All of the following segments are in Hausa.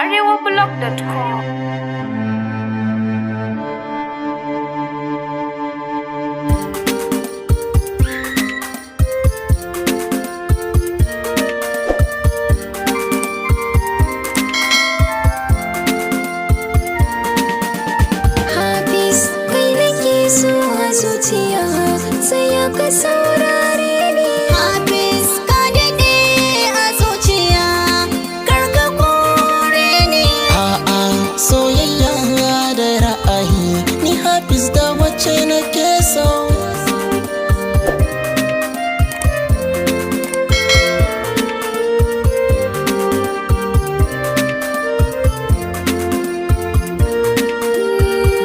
arewablog.com. Zuciya sai ya ka saurare ni. Hafiz ka daɗe a zuciya kar ka kore ni. A'a soyayya da ra'ayi ni Hafiz da wacce nake so.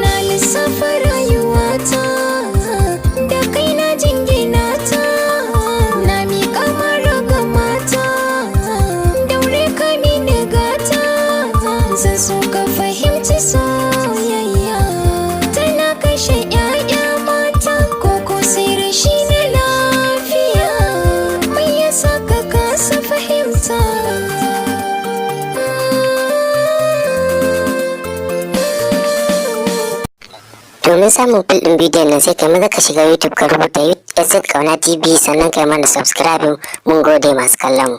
Na lissafa rayuwata da kai na jingina ta, na miƙa maraga mata daure ka mini gata. Zan so ka fahimci soyayya tana kashe 'ya'ya mata, koko sai rashi na lafiya mai yasa ka kasa fahimta. Domin samun fil ɗin bidiyon nan sai kai maza ka shiga YouTube ka rubuta SZ Kauna TV sannan kai mana subscribe. Mun gode masu kallon mu.